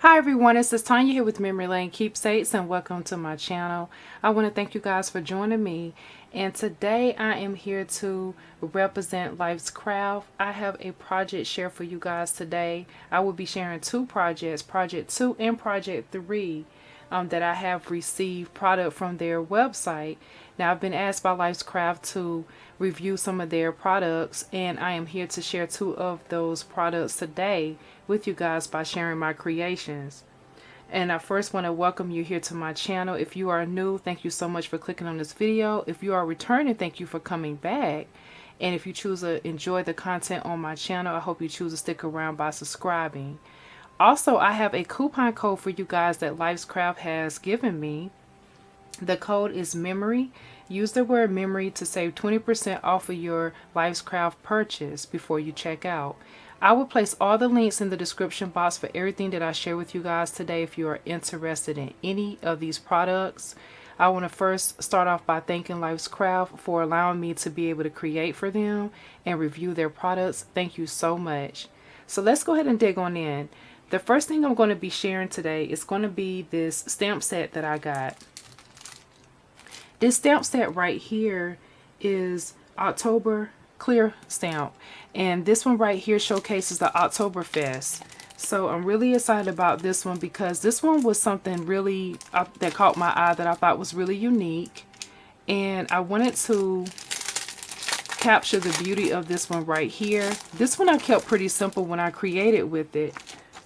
Hi everyone, it's Tanya here with Memory Lane Keepsakes and welcome to my channel. I want to thank you guys for joining me, and today I am here to represent Lifescraft. I have a project share for you guys today. I will be sharing two projects, Project 2 and Project 3, that I have received product from their website. Now I've been asked by Lifescraft to review some of their products, and I am here to share two of those products today with you guys by sharing my creations. And I first want to welcome you here to my channel. If you are new, thank you so much for clicking on this video. If you are returning, thank you for coming back. And if you choose to enjoy the content on my channel, I hope you choose to stick around by subscribing. Also, I have a coupon code for you guys that Lifescraft has given me. The code is MEMORY. Use the word MEMORY to save 20% off of your Lifescraft purchase before you check out. I will place all the links in the description box for everything that I share with you guys today if you are interested in any of these products. I want to first start off by thanking Lifescraft for allowing me to be able to create for them and review their products. Thank you so much. So let's go ahead and dig on in. The first thing I'm going to be sharing today is going to be this stamp set that I got. This stamp set right here is October Clear Stamp, and this one right here showcases the Oktoberfest. So I'm really excited about this one because this one was something really that caught my eye that I thought was really unique, and I wanted to capture the beauty of this one right here. This one I kept pretty simple when I created with it,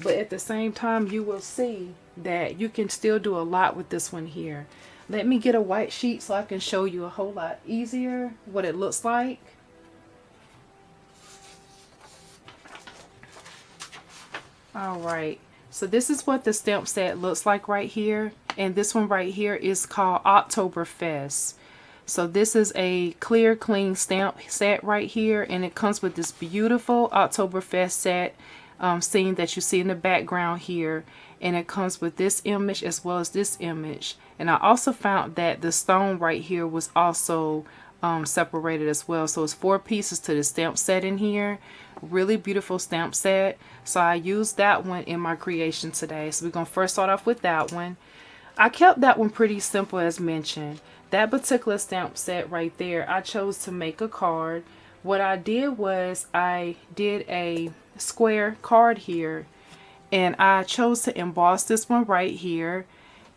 but at the same time you will see that you can still do a lot with this one here. Let me get a white sheet so I can show you a whole lot easier what it looks like. Alright, so this is what the stamp set looks like right here, and this one right here is called Oktoberfest. So this is a clear clean stamp set right here, and it comes with this beautiful Oktoberfest set scene that you see in the background here, and it comes with this image as well as this image. And I also found that the stone right here was also separated as well, so it's 4 pieces to the stamp set in here. Really beautiful stamp set, so I used that one in my creation today. So we're gonna first start off with that one. I kept that one pretty simple as mentioned. That particular stamp set right there, I chose to make a card. What I did was I did a square card here, and I chose to emboss this one right here,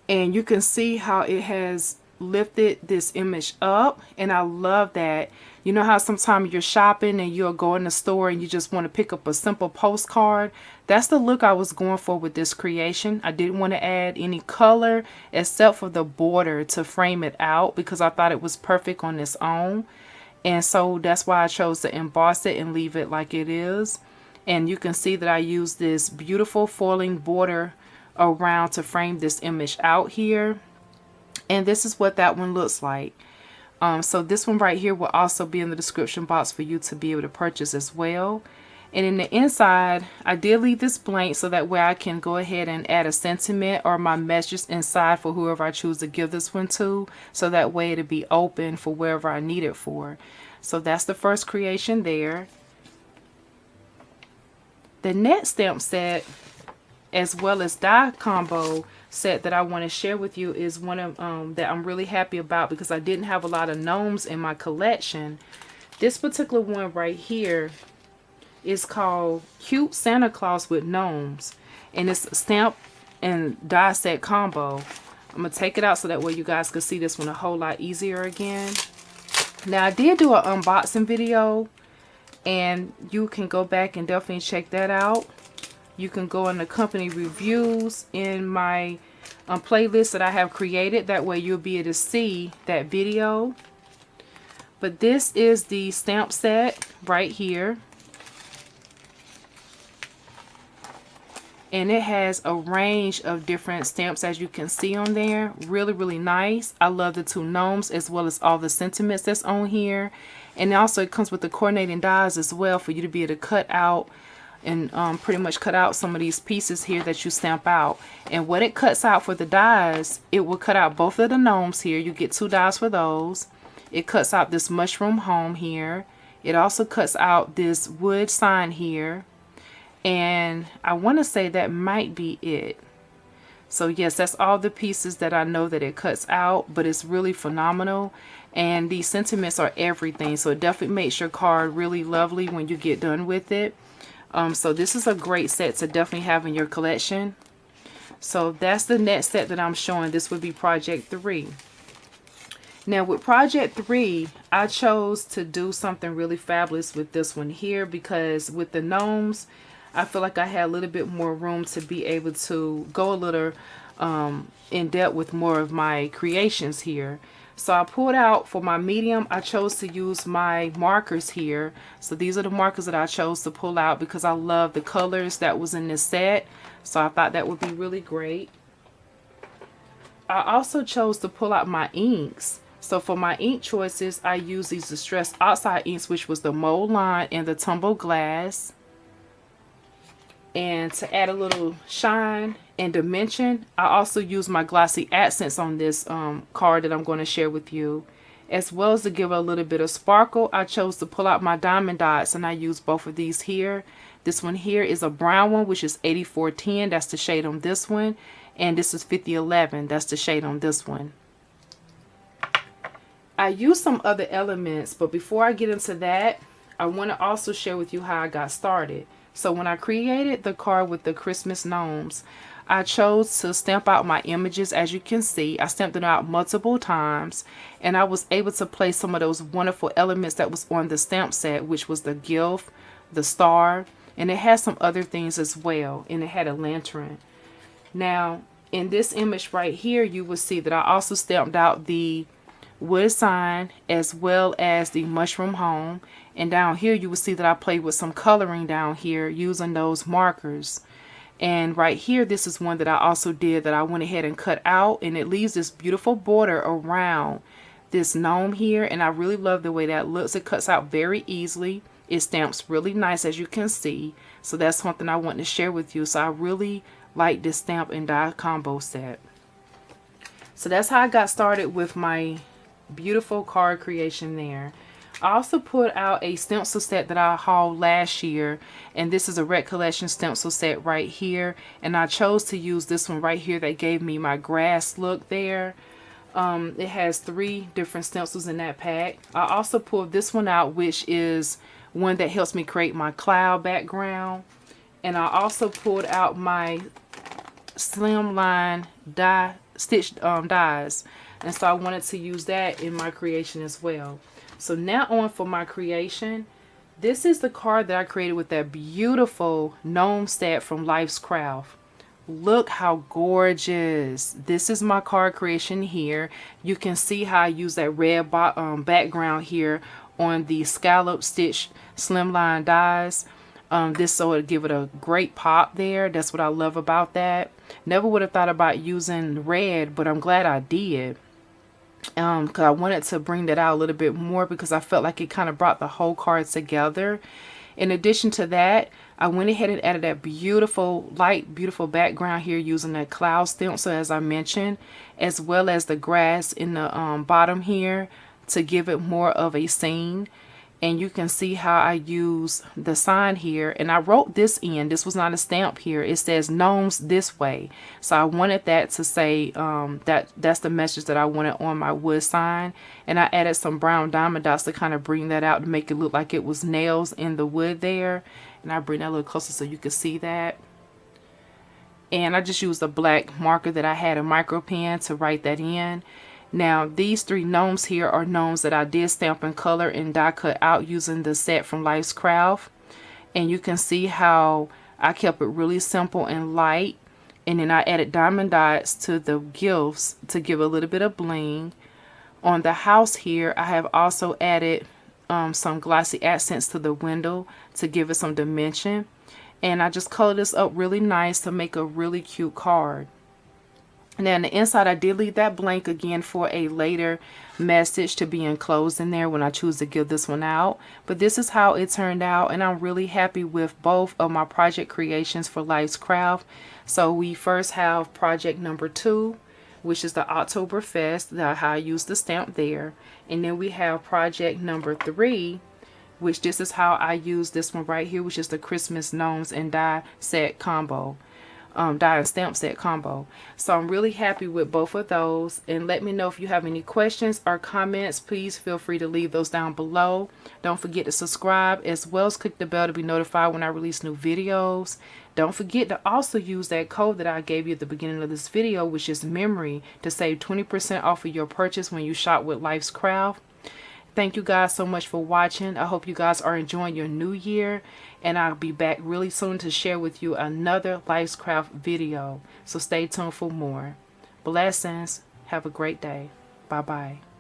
and you can see how it has lifted this image up, and I love that. You know how sometimes you're shopping and you'll go in the store and you just want to pick up a simple postcard? That's the look I was going for with this creation. I didn't want to add any color except for the border to frame it out because I thought it was perfect on its own, and so that's why I chose to emboss it and leave it like it is. And you can see that I used this beautiful foiling border around to frame this image out here, and this is what that one looks like. So this one right here will also be in the description box for you to be able to purchase as well. And in the inside, I did leave this blank so that way I can go ahead and add a sentiment or my message inside for whoever I choose to give this one to, so that way it'll be open for wherever I need it for. So that's the first creation there. The next stamp set, as well as die combo set that I want to share with you, is one of that I'm really happy about because I didn't have a lot of gnomes in my collection. This particular one right here is called Cute Santa Claus with Gnomes, and it's a stamp and die set combo. I'm gonna take it out so that way you guys can see this one a whole lot easier again. Now I did do an unboxing video, and you can go back and definitely check that out. You can go in the company reviews in my playlist that I have created. That way you'll be able to see that video. But this is the stamp set right here. And it has a range of different stamps as you can see on there. Really, really nice. I love the 2 gnomes as well as all the sentiments that's on here. And also it comes with the coordinating dies as well for you to be able to cut out and pretty much cut out some of these pieces here that you stamp out. And what it cuts out for the dies, it will cut out both of the gnomes here. You get 2 dies for those. It cuts out this mushroom home here. It also cuts out this wood sign here. And I want to say that might be it. So yes, that's all the pieces that I know that it cuts out, but it's really phenomenal. And these sentiments are everything. So it definitely makes your card really lovely when you get done with it. So this is a great set to definitely have in your collection. So that's the next set that I'm showing. This would be Project 3. Now with Project 3, I chose to do something really fabulous with this one here, because with the gnomes, I feel like I had a little bit more room to be able to go a little in depth with more of my creations here. So I pulled out for my medium, I chose to use my markers here. So these are the markers that I chose to pull out because I love the colors that was in this set. So I thought that would be really great. I also chose to pull out my inks. So for my ink choices, I used these Distress Oxide inks, which was the Mold Line and the Tumble Glass. And to add a little shine and dimension, I also use my glossy accents on this card that I'm going to share with you. As well as to give a little bit of sparkle, I chose to pull out my diamond dots, and I use both of these here. This one here is a brown one, which is 8410. That's the shade on this one. And this is 5011. That's the shade on this one. I use some other elements, but before I get into that, I want to also share with you how I got started. So when I created the card with the Christmas gnomes, I chose to stamp out my images. As you can see, I stamped it out multiple times, and I was able to place some of those wonderful elements that was on the stamp set, which was the gift, the star, and it had some other things as well, and it had a lantern. Now, in this image right here, you will see that I also stamped out the wood sign as well as the mushroom home. And down here you will see that I played with some coloring down here using those markers. And right here, this is one that I also did that I went ahead and cut out, and it leaves this beautiful border around this gnome here, and I really love the way that looks. It cuts out very easily. It stamps really nice, as you can see. So that's something I want to share with you. So I really like this stamp and die combo set. So that's how I got started with my beautiful card creation there. I also put out a stencil set that I hauled last year, and this is a Recollection stencil set right here, and I chose to use this one right here that gave me my grass look there. It has 3 different stencils in that pack. I also pulled this one out, which is one that helps me create my cloud background, and I also pulled out my slimline die stitched dies, and so I wanted to use that in my creation as well. So now on for my creation. This is the card that I created with that beautiful gnome set from Lifescraft. Look how gorgeous. This is my card creation here. You can see how I use that red background here on the scallop stitch slimline dies. This so it'll give it a great pop there. That's what I love about that. Never would have thought about using red, but I'm glad I did. Because I wanted to bring that out a little bit more, because I felt like it kind of brought the whole card together. In addition to that, I went ahead and added that beautiful, light, beautiful background here using that cloud stencil, as I mentioned, as well as the grass in the bottom here to give it more of a scene. And you can see how I use the sign here, and I wrote this in. This was not a stamp here. It says gnomes this way. So I wanted that to say that's the message that I wanted on my wood sign. And I added some brown diamond dots to kind of bring that out, to make it look like it was nails in the wood there. And I bring that a little closer so you can see that. And I just used a black marker that I had, a micro pen, to write that in. Now, these 3 gnomes here are gnomes that I did stamp in color and die cut out using the set from Lifescraft. And you can see how I kept it really simple and light. And then I added diamond dots to the gifts to give a little bit of bling. On the house here, I have also added some glossy accents to the window to give it some dimension. And I just colored this up really nice to make a really cute card. And then on the inside, I did leave that blank again for a later message to be enclosed in there when I choose to give this one out. But this is how it turned out, and I'm really happy with both of my project creations for Lifescraft. So we first have project number 2, which is the Oktoberfest, how I used the stamp there. And then we have project number 3, which this is how I use this one right here, which is the Christmas Gnomes and die set combo. Die and stamp set combo. So I'm really happy with both of those, and let me know if you have any questions or comments. Please feel free to leave those down below. Don't forget to subscribe, as well as click the bell to be notified when I release new videos. Don't forget to also use that code that I gave you at the beginning of this video, which is memory, to save 20% off of your purchase when you shop with Lifescraft. Thank you guys so much for watching. I hope you guys are enjoying your new year, and I'll be back really soon to share with you another Lifescraft video. So stay tuned for more. Blessings. Have a great day. Bye-bye.